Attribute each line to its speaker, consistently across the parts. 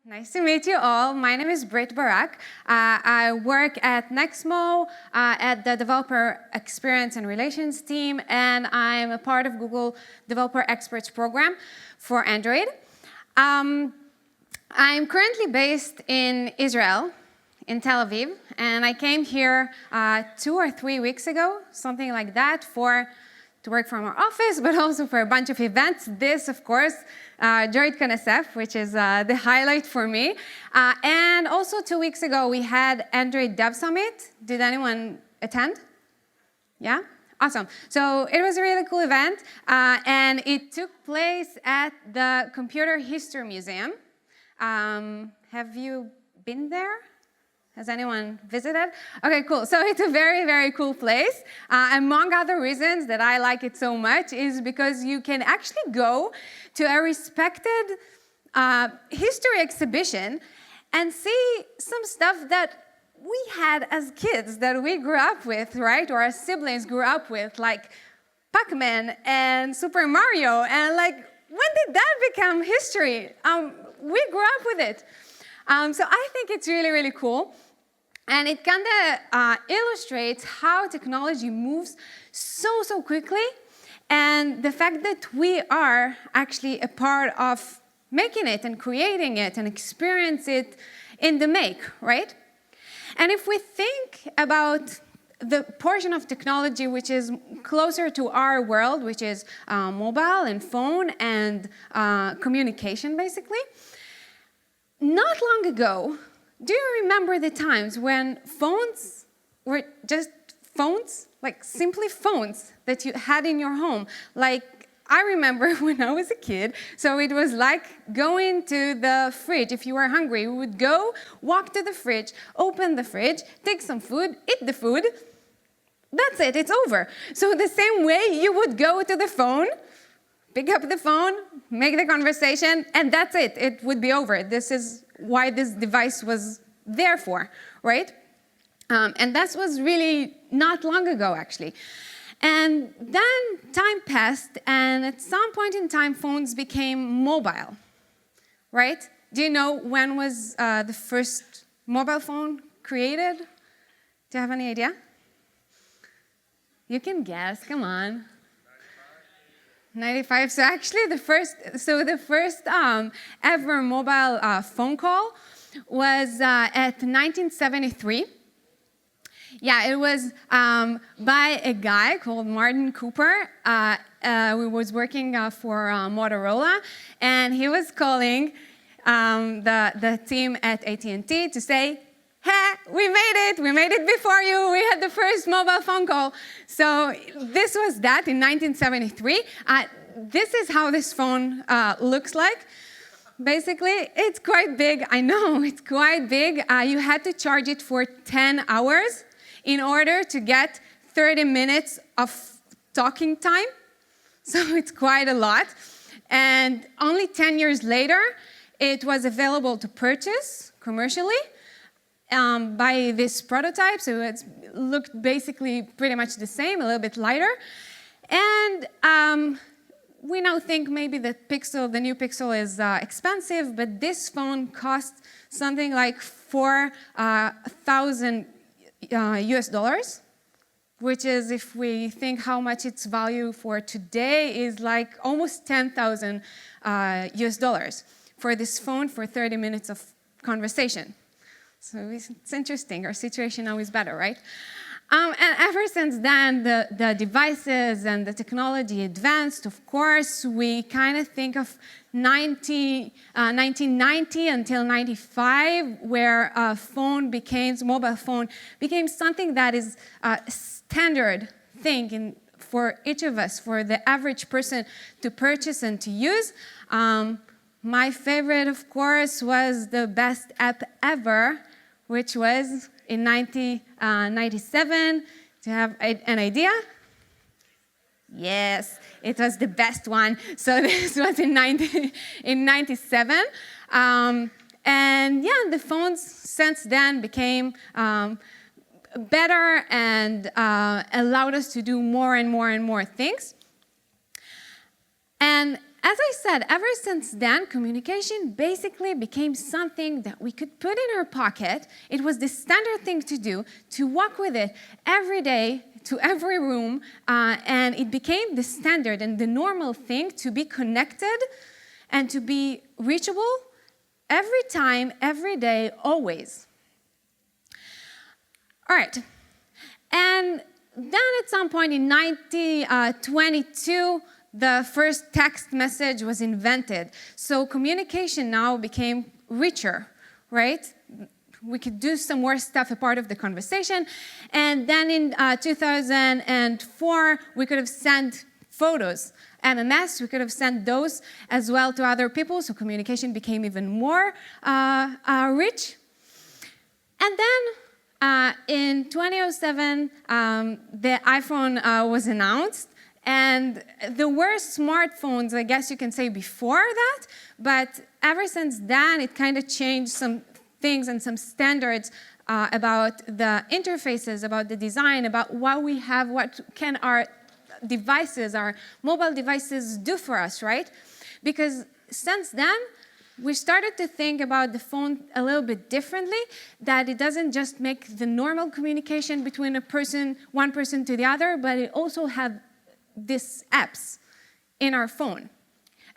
Speaker 1: Nice to meet you all. My name is Britt Barak. I work at Nexmo at the Developer Experience and Relations team, and I'm a part of Google Developer Experts program for Android. I'm currently based in Israel, in Tel Aviv, and I came here 2 or 3 weeks ago, something like that, to work from our office, but also for a bunch of events. This, of course, droidCon SF, which is the highlight for me. And also 2 weeks ago, we had Android Dev Summit. Did anyone attend? Yeah? Awesome. So it was a really cool event, and it took place at the Computer History Museum. Have you been there? Has anyone visited? Okay, cool. So it's a very, very cool place. Among other reasons that I like it so much is because you can actually go to a respected history exhibition and see some stuff that we had as kids, that we grew up with, right? Or our siblings grew up with, like Pac-Man and Super Mario. And like, when did that become history? We grew up with it. So I think it's really, really cool. And it kind of illustrates how technology moves so quickly, and the fact that we are actually a part of making it and creating it and experience it in the make, right? And if we think about the portion of technology which is closer to our world, which is mobile and phone and communication, basically, not long ago, do you remember the times when phones were just phones, like simply phones that you had in your home? Like, I remember when I was a kid, so it was like going to the fridge. If you were hungry, we would go, walk to the fridge, open the fridge, take some food, eat the food. That's it, it's over. So the same way you would go to the phone, pick up the phone, make the conversation, and that's it. It would be over. This is why this device was there for, right? And that was really not long ago, actually. And then time passed, and at some point in time, phones became mobile, right? Do you know when was the first mobile phone created? Do you have any idea? You can guess, come on. 95. So actually, the first ever mobile phone call was at 1973. Yeah, it was by a guy called Martin Cooper, who was working for Motorola, and he was calling the team at AT&T to say, "Hey, we made it before you. We had the first mobile phone call." So this was that in 1973. This is how this phone looks like. Basically, it's quite big. I know, it's quite big. You had to charge it for 10 hours in order to get 30 minutes of talking time. So it's quite a lot. And only 10 years later, it was available to purchase commercially by this prototype. So it looked basically pretty much the same, a little bit lighter. And we now think maybe the new Pixel is expensive, but this phone cost something like $4,000 US dollars, which is, if we think how much its value for today, is like almost 10,000 US dollars for this phone for 30 minutes of conversation. So it's interesting. Our situation now is better, right? And ever since then, the devices and the technology advanced. Of course, we kind of think of 1990 until 95, where mobile phone became something that is a standard thing for each of us, for the average person to purchase and to use. My favorite, of course, was the best app ever, which was in 1997. Do you have an idea? Yes, it was the best one. So this was in 97. And yeah, the phones since then became better and allowed us to do more and more things. And as I said, ever since then, communication basically became something that we could put in our pocket. It was the standard thing to do, to walk with it every day to every room, and it became the standard and the normal thing to be connected and to be reachable every time, every day, always. All right. And then at some point in 1922, the first text message was invented. So communication now became richer, right? We could do some more stuff a part of the conversation. And then in 2004, we could have sent photos. MMS, we could have sent those as well to other people, so communication became even more rich. And then in 2007, the iPhone was announced. And there were smartphones, I guess you can say, before that. But ever since then, it kind of changed some things and some standards about the interfaces, about the design, about what we have, what can our devices, our mobile devices do for us, right? Because since then, we started to think about the phone a little bit differently, that it doesn't just make the normal communication between one person to the other, but it also has these apps in our phone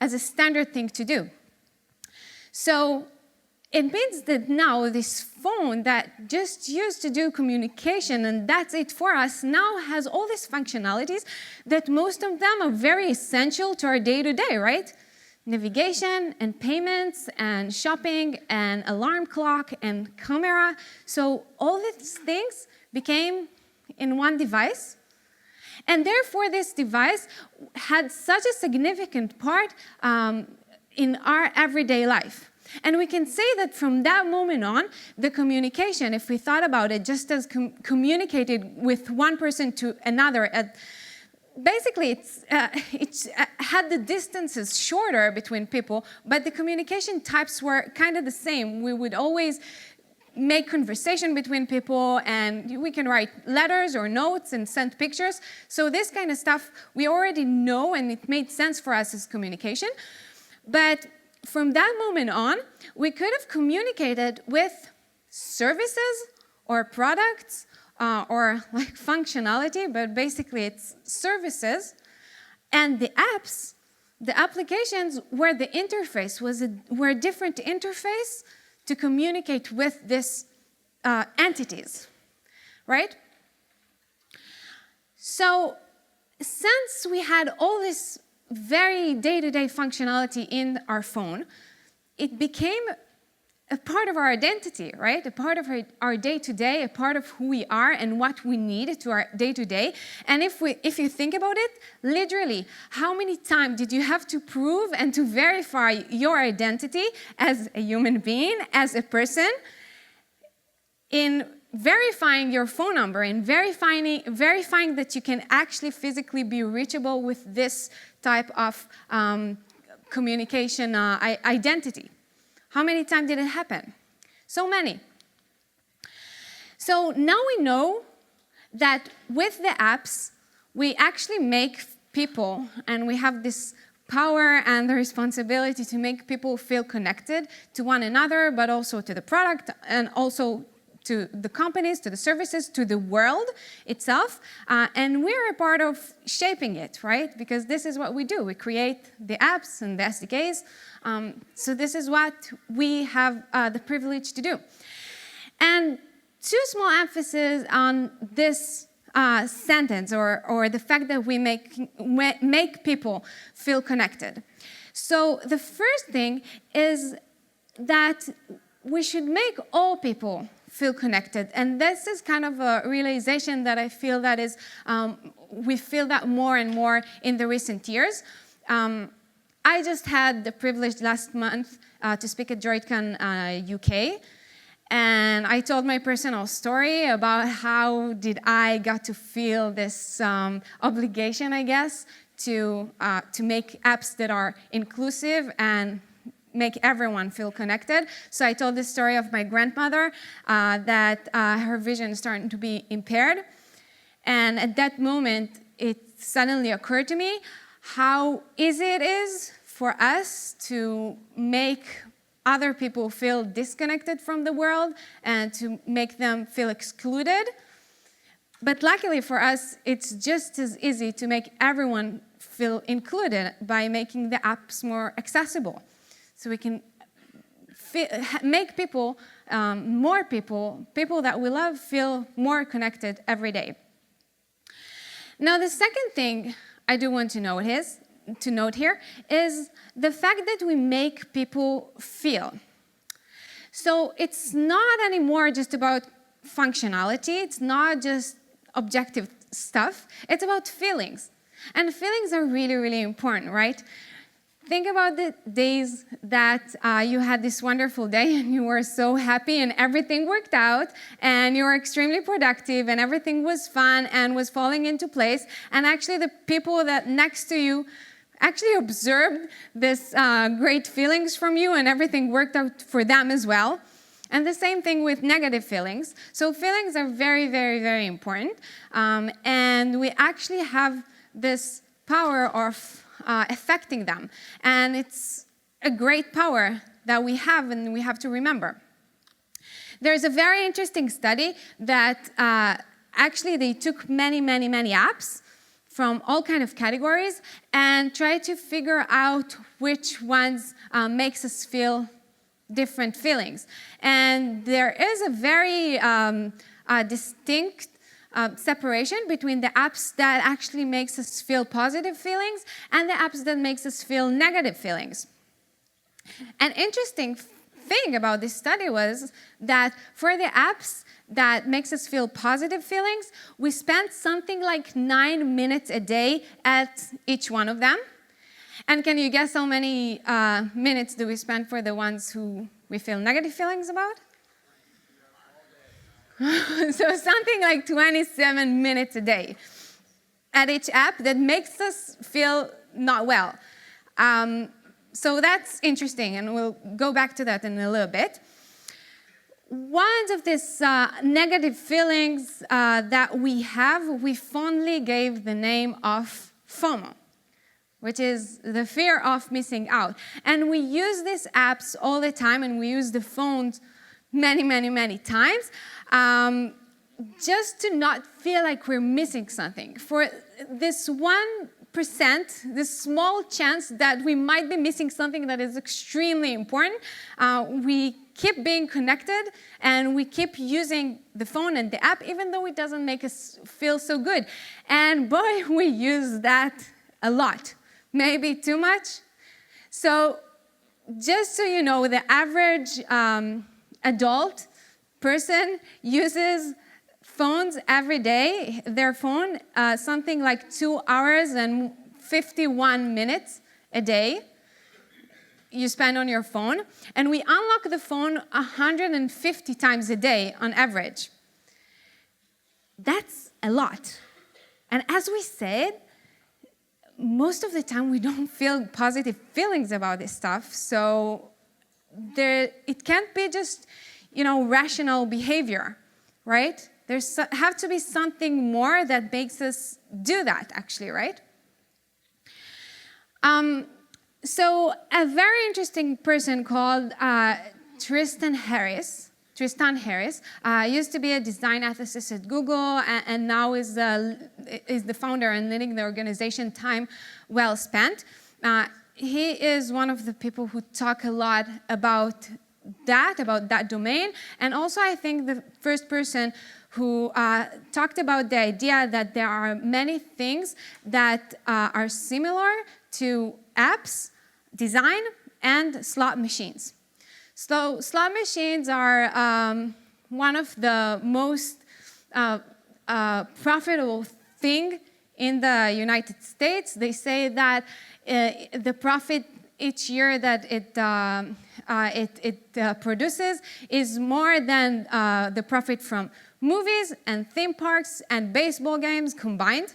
Speaker 1: as a standard thing to do. So it means that now this phone that just used to do communication and that's it for us now has all these functionalities that most of them are very essential to our day-to-day, right? Navigation and payments and shopping and alarm clock and camera. So all these things became in one device. And therefore, this device had such a significant part in our everyday life. And we can say that from that moment on, the communication, if we thought about it just as communicated with one person to another, basically it had the distances shorter between people, but the communication types were kind of the same. We would always make conversation between people, and we can write letters or notes and send pictures. So this kind of stuff we already know, and it made sense for us as communication. But from that moment on, we could have communicated with services or products or like functionality, but basically it's services. And the apps, the applications were the interface, were a different interface to communicate with these entities, right? So since we had all this very day-to-day functionality in our phone, it became a part of our identity, right? A part of our day-to-day, a part of who we are and what we need to our day-to-day. And if you think about it, literally, how many times did you have to prove and to verify your identity as a human being, as a person, in verifying your phone number and verifying that you can actually physically be reachable with this type of communication identity? How many times did it happen? So many. So now we know that with the apps, we actually make people, and we have this power and the responsibility to make people feel connected to one another, but also to the product, and also to the companies, to the services, to the world itself. And we're a part of shaping it, right? Because this is what we do. We create the apps and the SDKs. So this is what we have the privilege to do. And two small emphases on this sentence, or the fact that we make people feel connected. So the first thing is that we should make all people feel connected. And this is kind of a realization that I feel that is, we feel that more and more in the recent years. I just had the privilege last month to speak at droidCon UK. And I told my personal story about how did I got to feel this obligation, I guess, to make apps that are inclusive and make everyone feel connected. So I told the story of my grandmother, that her vision is starting to be impaired. And at that moment, it suddenly occurred to me how easy it is for us to make other people feel disconnected from the world and to make them feel excluded. But luckily for us, it's just as easy to make everyone feel included by making the apps more accessible. So we can make people, more people that we love, feel more connected every day. Now, the second thing I do want to note here is the fact that we make people feel. So it's not anymore just about functionality. It's not just objective stuff. It's about feelings. And feelings are really, really important, right? Think about the days that you had this wonderful day and you were so happy and everything worked out and you were extremely productive and everything was fun and was falling into place. And actually the people that next to you actually observed this great feelings from you and everything worked out for them as well. And the same thing with negative feelings. So feelings are very, very, very important. And we actually have this power of affecting them. And it's a great power that we have and we have to remember. There's a very interesting study that actually they took many, many, many apps from all kinds of categories and tried to figure out which ones makes us feel different feelings. And there is a very distinct separation between the apps that actually makes us feel positive feelings and the apps that makes us feel negative feelings. An interesting thing about this study was that for the apps that makes us feel positive feelings, we spent something like 9 minutes a day at each one of them. And can you guess how many minutes do we spend for the ones who we feel negative feelings about? So something like 27 minutes a day at each app that makes us feel not well. So that's interesting, and we'll go back to that in a little bit. One of these negative feelings that we have, we fondly gave the name of FOMO, which is the fear of missing out. And we use these apps all the time, and we use the phones many, many, many times, just to not feel like we're missing something. For this 1%, this small chance that we might be missing something that is extremely important, we keep being connected and we keep using the phone and the app even though it doesn't make us feel so good. And boy, we use that a lot, maybe too much. So just so you know, the average adult person uses phones every day, their phone, something like 2 hours and 51 minutes a day you spend on your phone. And we unlock the phone 150 times a day on average. That's a lot. And as we said, most of the time we don't feel positive feelings about this stuff. So it can't be just, rational behavior, right? There's have to be something more that makes us do that, actually, right? So a very interesting person called Tristan Harris used to be a design ethicist at Google and now is the founder and leading the organization Time Well Spent. He is one of the people who talk a lot about that domain, and also I think the first person who talked about the idea that there are many things that are similar to apps, design, and slot machines. So slot machines are one of the most profitable thing in the United States. They say that the profit each year that it produces is more than the profit from movies and theme parks and baseball games combined.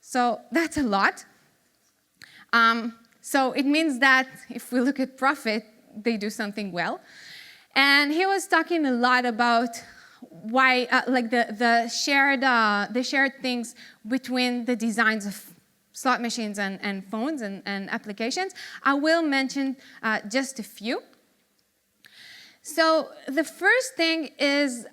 Speaker 1: So that's a lot. So it means that if we look at profit, they do something well. And he was talking a lot about why, like the shared things between the designs of slot machines and phones and applications. I will mention just a few. So the first thing is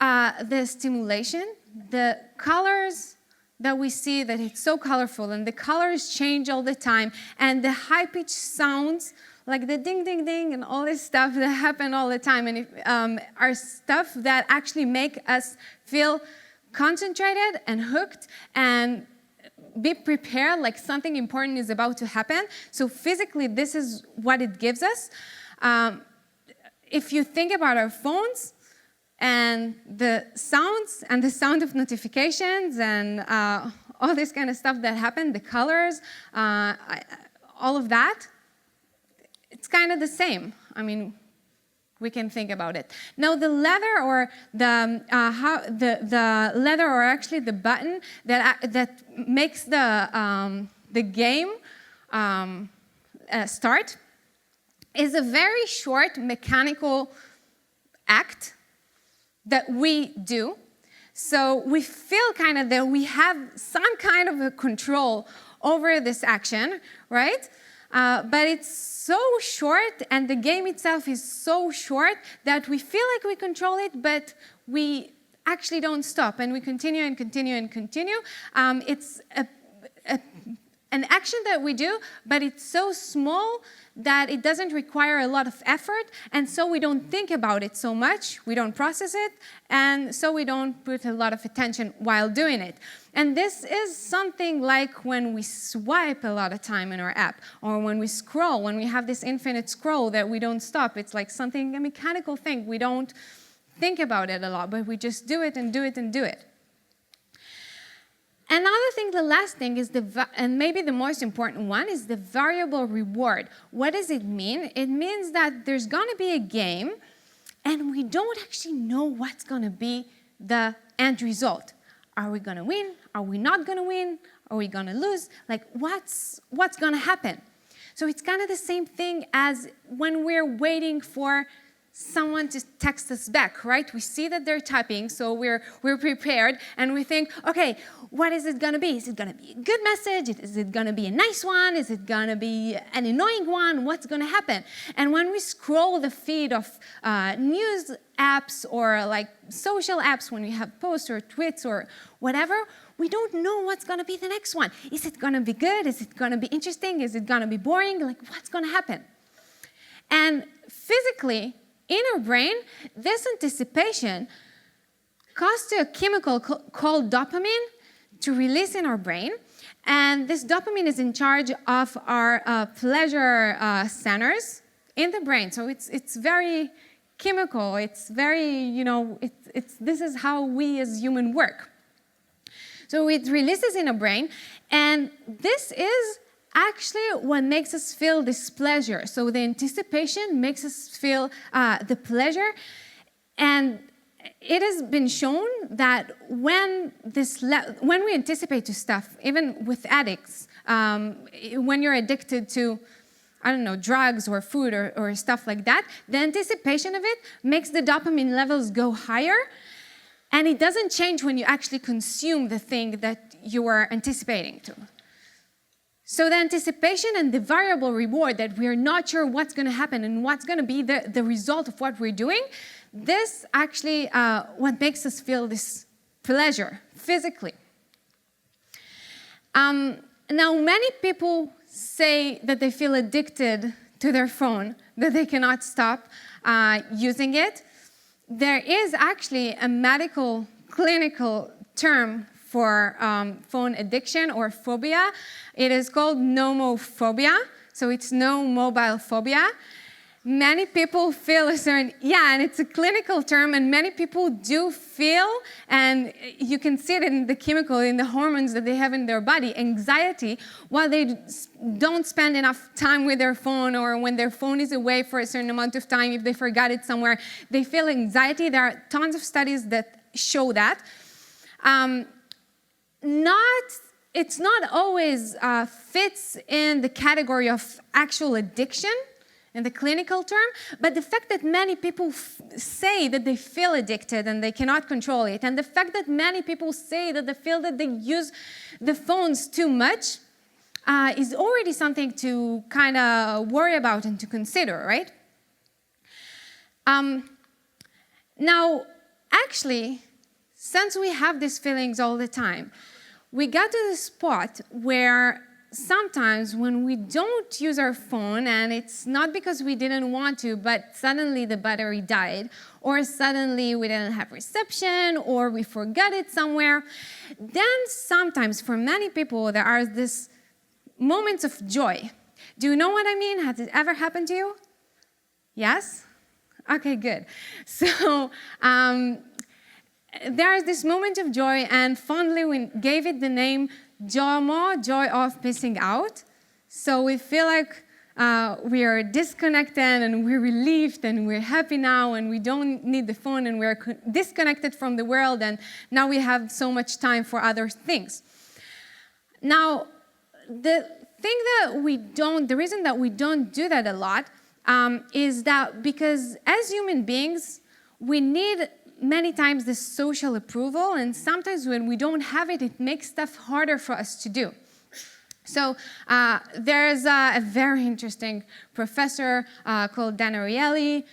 Speaker 1: the stimulation. The colors that we see, that it's so colorful, and the colors change all the time, and the high-pitched sounds, like the ding, ding, ding, and all this stuff that happen all the time, and are stuff that actually make us feel concentrated and hooked and be prepared, like something important is about to happen. So physically, this is what it gives us. If you think about our phones and the sounds and the sound of notifications and all this kind of stuff that happen, the colors, all of that, it's kind of the same. I mean, we can think about it. Now, the leather or the leather or actually the button that makes the game start is a very short mechanical act that we do. So we feel kind of that we have some kind of a control over this action, right? But it's so short, and the game itself is so short that we feel like we control it, but we actually don't stop, and we continue and continue and continue. It's an action that we do, but it's so small that it doesn't require a lot of effort, and so we don't think about it so much, we don't process it, and so we don't put a lot of attention while doing it. And this is something like when we swipe a lot of time in our app, or when we scroll, when we have this infinite scroll that we don't stop. It's like something, a mechanical thing. We don't think about it a lot, but we just do it and do it and do it. Another thing, the last thing is and maybe the most important one, is the variable reward. What does it mean? It means that there's going to be a game, and we don't actually know what's going to be the end result. Are we going to win? Are we not going to win? Are we going to lose? Like, what's going to happen? So it's kind of the same thing as when we're waiting for someone to text us back, right? We see that they're typing, so we're prepared, and we think, okay, what is it going to be? Is it going to be a good message? Is it going to be a nice one? Is it going to be an annoying one? What's going to happen? And when we scroll the feed of news apps or like social apps, when we have posts or tweets or whatever, we don't know what's going to be the next one. Is it going to be good? Is it going to be interesting? Is it going to be boring? Like, what's going to happen? And physically, in our brain, this anticipation causes a chemical called dopamine to release in our brain. And this dopamine is in charge of our pleasure centers in the brain. So it's very chemical. It's very, this is how we as humans work. So it releases in our brain, and this is actually what makes us feel this pleasure. So the anticipation makes us feel the pleasure. And it has been shown that when we anticipate to stuff, even with addicts, when you're addicted to, drugs or food or stuff like that, the anticipation of it makes the dopamine levels go higher. And it doesn't change when you actually consume the thing that you are anticipating to. So the anticipation and the variable reward, that we're not sure what's going to happen and what's going to be the result of what we're doing, this actually what makes us feel this pleasure physically. Now, many people say that they feel addicted to their phone, that they cannot stop using it. There is actually a medical, clinical term for phone addiction or phobia. It is called nomophobia, so it's no mobile phobia. Many people feel a certain, and it's a clinical term, and many people do feel, and you can see it in the chemical, in the hormones that they have in their body, anxiety, while they don't spend enough time with their phone, or when their phone is away for a certain amount of time, if they forgot it somewhere, they feel anxiety. There are tons of studies that show that. It's not always fits in the category of actual addiction in the clinical term, but the fact that many people say that they feel addicted and they cannot control it, and the fact that many people say that they feel that they use the phones too much, is already something to kind of worry about and to consider, right? Now, actually, since we have these feelings all the time, we got to the spot where sometimes when we don't use our phone, and it's not because we didn't want to, but suddenly the battery died, or suddenly we didn't have reception, or we forgot it somewhere, then sometimes for many people there are these moments of joy. Do you know what I mean? Has it ever happened to you? Yes? Okay, good. So there is this moment of joy, and fondly we gave it the name JOMO, joy of missing out. So we feel like we are disconnected and we're relieved and we're happy now and we don't need the phone and we're disconnected from the world and now we have so much time for other things. Now, the reason that we don't do that a lot is that because as human beings, we need many times the social approval, and sometimes when we don't have it, it makes stuff harder for us to do. So there's a very interesting professor called Dan Ariely.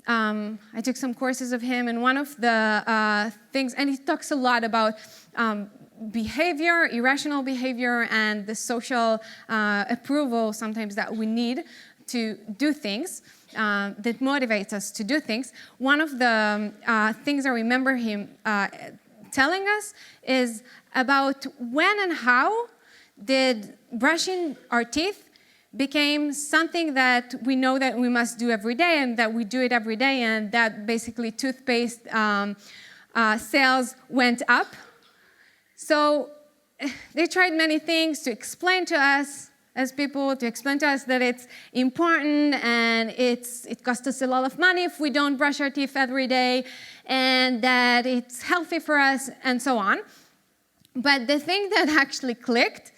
Speaker 1: I took some courses of him, and one of the things, and he talks a lot about behavior, irrational behavior, and the social approval sometimes that we need to do things. That motivates us to do things. One of the things I remember him telling us is about when and how did brushing our teeth became something that we know that we must do every day and that we do it every day, and that basically toothpaste sales went up. So they tried many things to explain to us as people, to explain to us that it's important and it costs us a lot of money if we don't brush our teeth every day, and that it's healthy for us, and so on. But the thing that actually clicked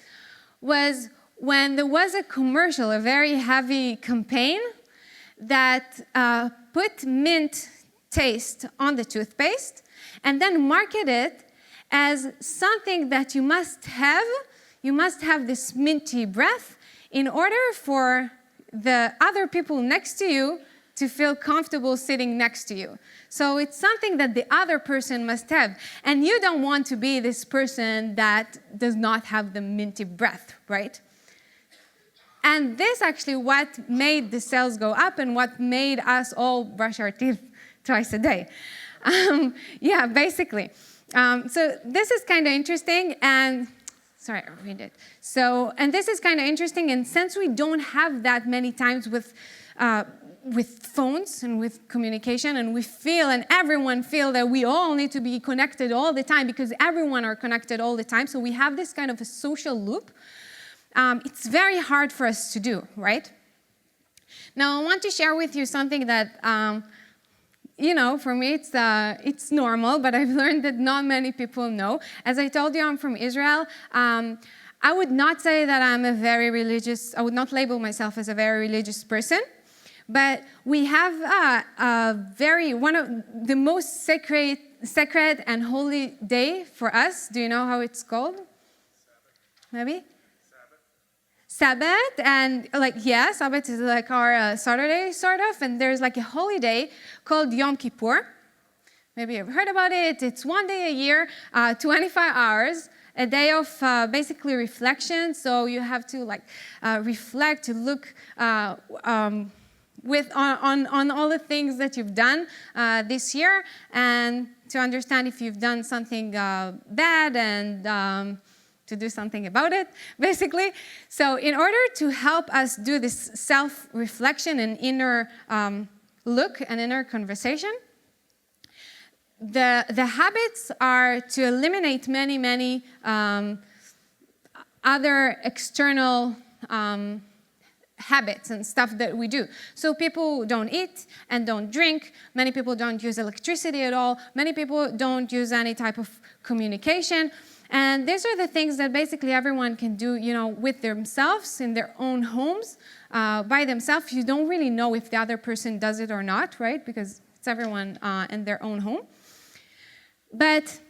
Speaker 1: was when there was a commercial, a very heavy campaign, that put mint taste on the toothpaste and then marketed it as something that you must have. You must have this minty breath in order for the other people next to you to feel comfortable sitting next to you. So it's something that the other person must have. And you don't want to be this person that does not have the minty breath, right? And this actually what made the sales go up and what made us all brush our teeth twice a day. Yeah, basically. So this is kind of interesting, and sorry, I read it. So, and this is kind of interesting, and since we don't have that many times with phones and with communication, and we feel, and everyone feel that we all need to be connected all the time because everyone are connected all the time, so we have this kind of a social loop. It's very hard for us to do, right? Now, I want to share with you something that you know, for me, it's normal, but I've learned that not many people know. As I told you, I'm from Israel. I would not say that I'm a very religious, I would not label myself as a very religious person, but we have one of the most sacred and holy day for us. Do you know how it's called? Sabbath. Maybe? Sabbath, and Sabbath is like our Saturday, sort of, and there's like a holy day called Yom Kippur. Maybe you've heard about it. It's one day a year, 25 hours, a day of basically reflection. So you have to reflect, to look on all the things that you've done this year, and to understand if you've done something bad and to do something about it, basically. So in order to help us do this self-reflection and inner look and inner conversation, the habits are to eliminate many other external habits and stuff that we do. So people don't eat and don't drink. Many people don't use electricity at all. Many people don't use any type of communication. And these are the things that basically everyone can do, with themselves in their own homes, by themselves. You don't really know if the other person does it or not, right? Because it's everyone in their own home. But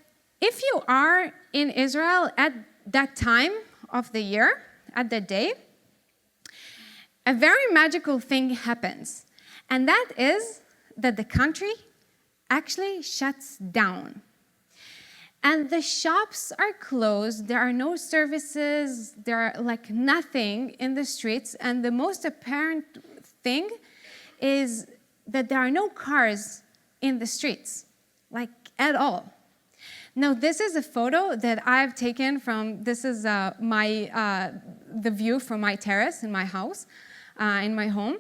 Speaker 1: if you are in Israel at that time of the year, at that day, a very magical thing happens. And that is that the country actually shuts down. And the shops are closed, there are no services, there are like nothing in the streets, and the most apparent thing is that there are no cars in the streets, like at all. Now, this is a photo that I've taken from, this is the view from my terrace in my house, in my home.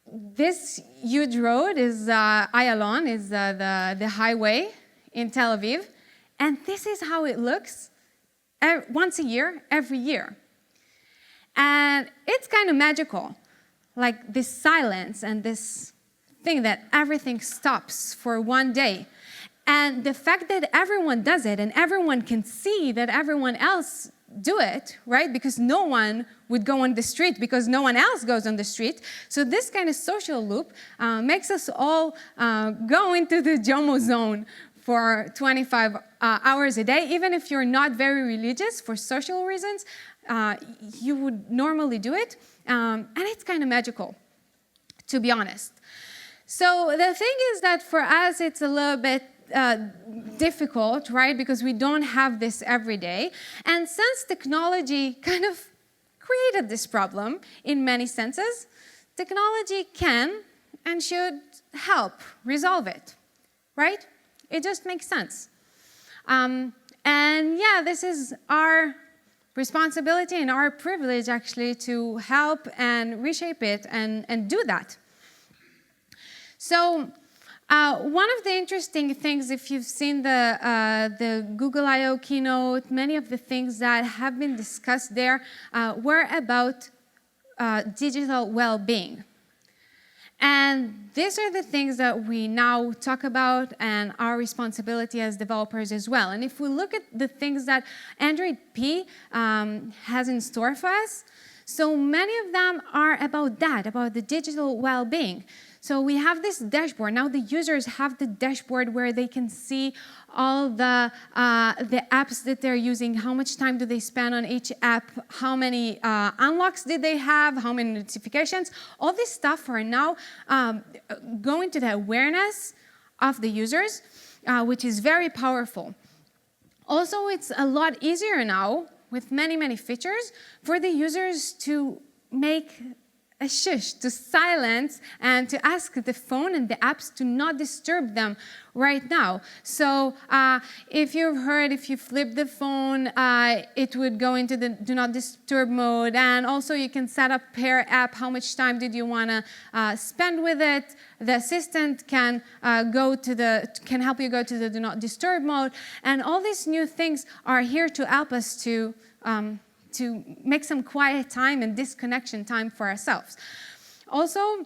Speaker 1: This huge road is Ayalon, is the highway in Tel Aviv. And this is how it looks once a year, every year. And it's kind of magical, like this silence and this thing that everything stops for one day. And the fact that everyone does it and everyone can see that everyone else do it, right? Because no one would go on the street because no one else goes on the street. So this kind of social loop makes us all go into the JOMO zone for 25 hours a day. Even if you're not very religious for social reasons, you would normally do it. And it's kind of magical, to be honest. So the thing is that for us, it's a little bit difficult, right? Because we don't have this every day. And since technology kind of created this problem in many senses, technology can and should help resolve it, right? It just makes sense. And yeah, this is our responsibility and our privilege, actually, to help and reshape it and do that. So one of the interesting things, if you've seen the Google I/O keynote, many of the things that have been discussed there were about digital well-being. And these are the things that we now talk about and our responsibility as developers as well. And if we look at the things that Android P has in store for us, so many of them are about that, about the digital well-being. So we have this dashboard. Now the users have the dashboard where they can see all the apps that they're using, how much time do they spend on each app, how many unlocks did they have, how many notifications. All this stuff are now going to the awareness of the users, which is very powerful. Also, it's a lot easier now with many, many features for the users to make a shush, to silence, and to ask the phone and the apps to not disturb them right now. So if you've heard, if you flip the phone, it would go into the do not disturb mode. And also you can set up pair app, how much time did you want to spend with it. The assistant can help you go to the do not disturb mode. And all these new things are here to help us to make some quiet time and disconnection time for ourselves. Also,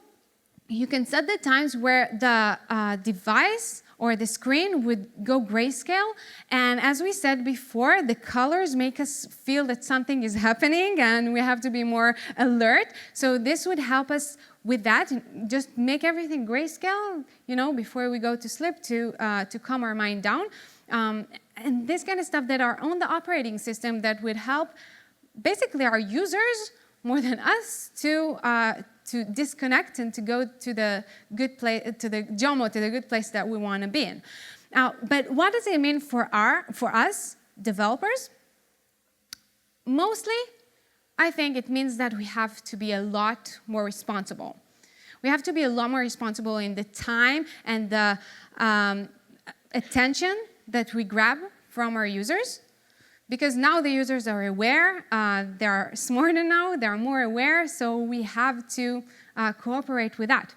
Speaker 1: you can set the times where the device or the screen would go grayscale. And as we said before, the colors make us feel that something is happening and we have to be more alert. So this would help us with that, just make everything grayscale, before we go to sleep to calm our mind down. And this kind of stuff that are on the operating system that would help basically our users more than us to disconnect and to go to the good place, to the JOMO, to the good place that we want to be in. But what does it mean for us developers? Mostly, I think it means that we have to be a lot more responsible. We have to be a lot more responsible in the time and the attention that we grab from our users. Because now the users are aware, they're smarter now, they're more aware, so we have to cooperate with that.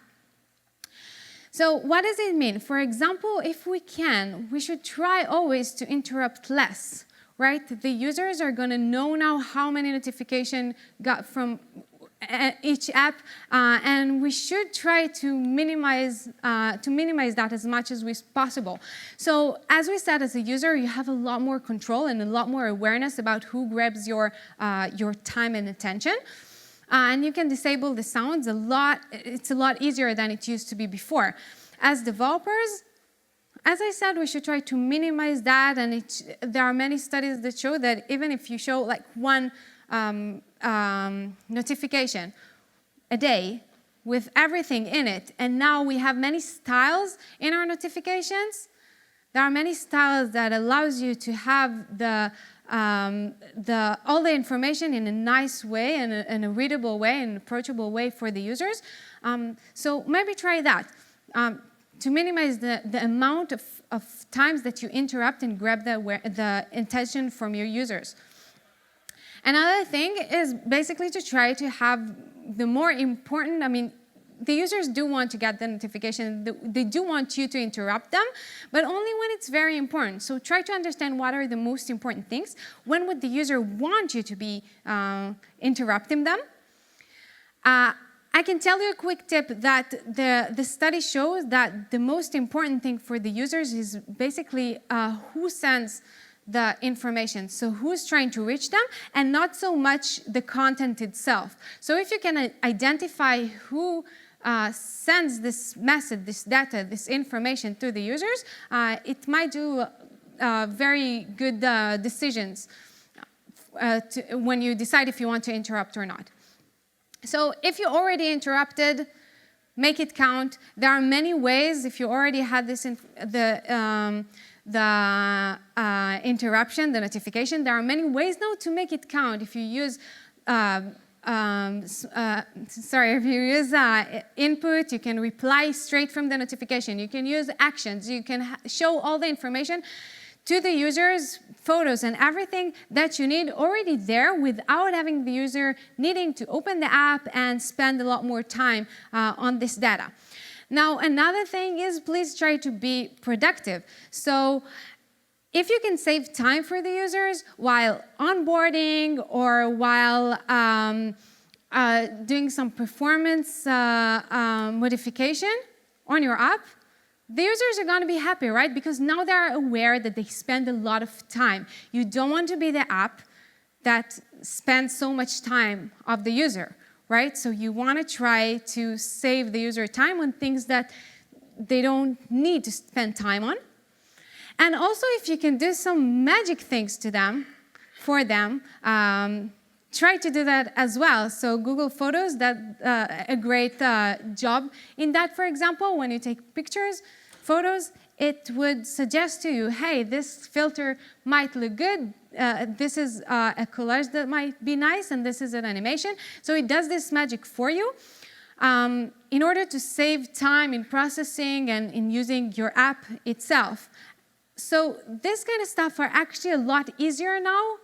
Speaker 1: So what does it mean? For example, if we can, we should try always to interrupt less, right? The users are going to know now how many notifications got from each app, and we should try to minimize that as much as possible. So as we said, as a user, you have a lot more control and a lot more awareness about who grabs your time and attention. And you can disable the sounds it's a lot easier than it used to be before. As developers, as I said, we should try to minimize that, and there are many studies that show that even if you show like one notification a day with everything in it, and now we have many styles in our notifications. There are many styles that allows you to have all the information in a nice way, in a readable way, an approachable way for the users. So maybe try that to minimize the amount of times that you interrupt and grab the attention from your users. Another thing is basically to try to have the more important, the users do want to get the notification. They do want you to interrupt them, but only when it's very important. So try to understand what are the most important things. When would the user want you to be interrupting them? I can tell you a quick tip that the study shows that the most important thing for the users is basically who sends the information, so who's trying to reach them, and not so much the content itself. So if you can identify who sends this message, this data, this information to the users, it might do very good decisions when you decide if you want to interrupt or not. So if you already interrupted, make it count. There are many ways. If you already had this interruption, the notification, there are many ways now to make it count. If you use if you use input, you can reply straight from the notification. You can use actions. You can show all the information to the users, photos, and everything that you need already there without having the user needing to open the app and spend a lot more time on this data. Now, another thing is please try to be productive. So if you can save time for the users while onboarding or while doing some performance modification on your app, the users are going to be happy, right? Because now they're aware that they spend a lot of time. You don't want to be the app that spends so much time of the user, right? So you want to try to save the user time on things that they don't need to spend time on. And also, if you can do some magic things to them, for them, try to do that as well. So Google Photos, a great job in that, for example, when you take pictures, photos, it would suggest to you, hey, this filter might look good. This is a collage that might be nice, and this is an animation. So it does this magic for you in order to save time in processing and in using your app itself. So this kind of stuff are actually a lot easier now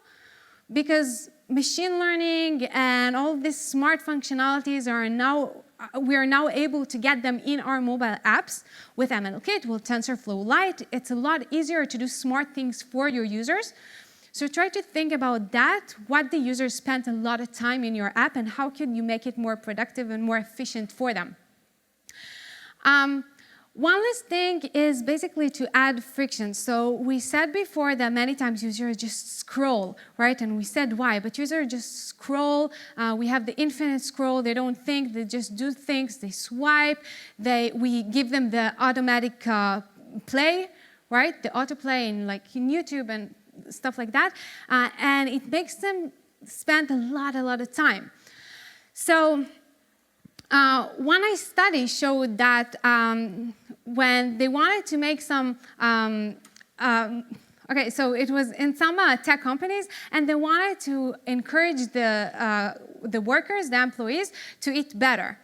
Speaker 1: because machine learning and all these smart functionalities we are now able to get them in our mobile apps with MLKit, with TensorFlow Lite. It's a lot easier to do smart things for your users. So try to think about that, what the users spent a lot of time in your app and how can you make it more productive and more efficient for them. One last thing is basically to add friction. So we said before that many times users just scroll, right? And we said why, but users just scroll. We have the infinite scroll. They don't think, they just do things. They swipe. We give them the automatic play, right? The autoplay in YouTube and stuff like that. And it makes them spend a lot of time. So one study showed that when they wanted to make some, so it was in some tech companies, and they wanted to encourage the workers, the employees, to eat better.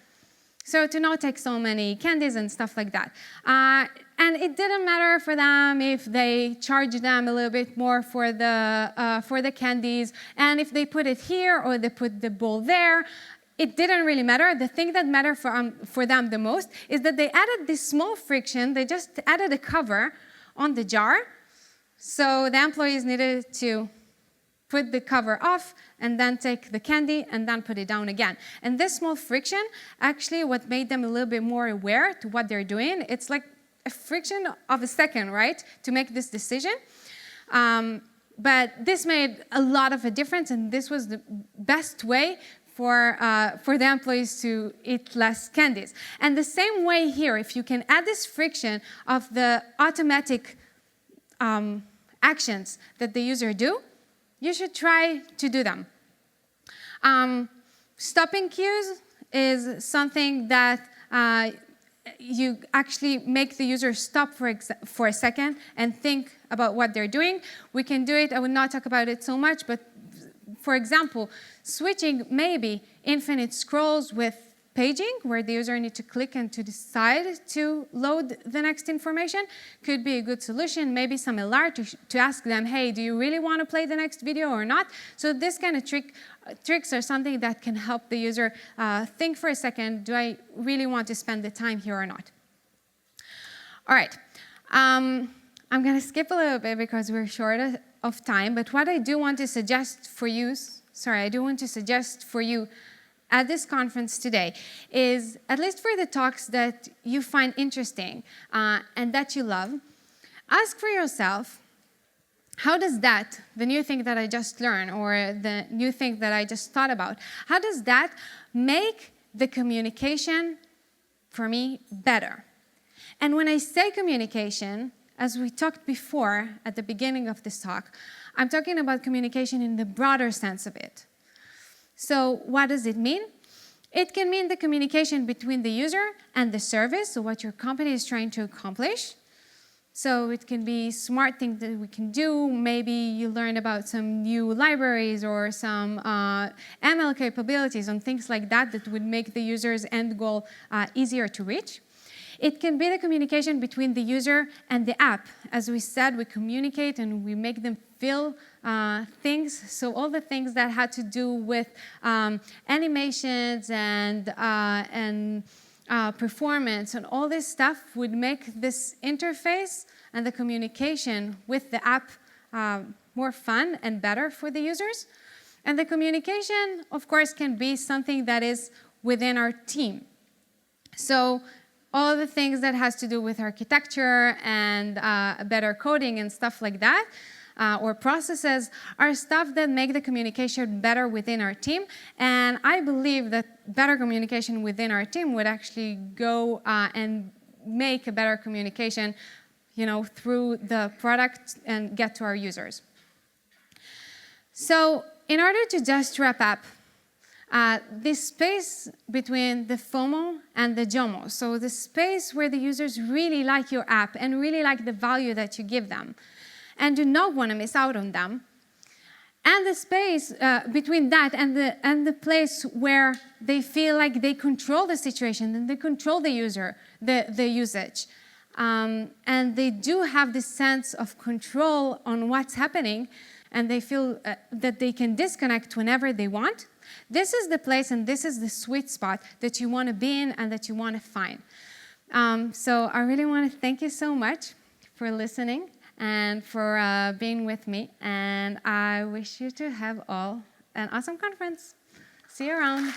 Speaker 1: So to not take so many candies and stuff like that. And it didn't matter for them if they charged them a little bit more for the candies, and if they put it here or they put the bowl there. It didn't really matter. The thing that mattered for them the most is that they added this small friction. They just added a cover on the jar. So the employees needed to put the cover off and then take the candy and then put it down again. And this small friction, actually what made them a little bit more aware to what they're doing, it's like a friction of a second, right, to make this decision. But this made a lot of a difference, and this was the best way for the employees to eat less candies. And the same way here, if you can add this friction of the automatic actions that the user do, you should try to do them. Stopping cues is something that you actually make the user stop for a second and think about what they're doing. We can do it. I would not talk about it so much, but for example, switching maybe infinite scrolls with paging, where the user needs to click and to decide to load the next information, could be a good solution. Maybe some alert to ask them, hey, do you really want to play the next video or not? So this kind of tricks are something that can help the user think for a second, do I really want to spend the time here or not? All right. I'm going to skip a little bit because we're short of time, but what I do want to suggest for you, at this conference today is, at least for the talks that you find interesting and that you love, ask for yourself, how does that, the new thing that I just learned or the new thing that I just thought about, how does that make the communication for me better? And when I say communication, as we talked before at the beginning of this talk, I'm talking about communication in the broader sense of it. So what does it mean? It can mean the communication between the user and the service, so what your company is trying to accomplish. So it can be smart things that we can do. Maybe you learn about some new libraries or some ML capabilities and things like that that would make the user's end goal easier to reach. It can be the communication between the user and the app. As we said, we communicate and we make them feel things. So all the things that had to do with animations and performance and all this stuff would make this interface and the communication with the app more fun and better for the users. And the communication, of course, can be something that is within our team. So all the things that has to do with architecture and better coding and stuff like that, or processes, are stuff that make the communication better within our team. And I believe that better communication within our team would actually go and make a better communication, through the product and get to our users. So in order to just wrap up, this space between the FOMO and the JOMO, so the space where the users really like your app and really like the value that you give them and do not want to miss out on them, and the space between that and the place where they feel like they control the situation and they control the usage, and they do have this sense of control on what's happening, and they feel that they can disconnect whenever they want. This is the place and this is the sweet spot that you want to be in and that you want to find. So I really want to thank you so much for listening and for being with me. And I wish you to have all an awesome conference. See you around.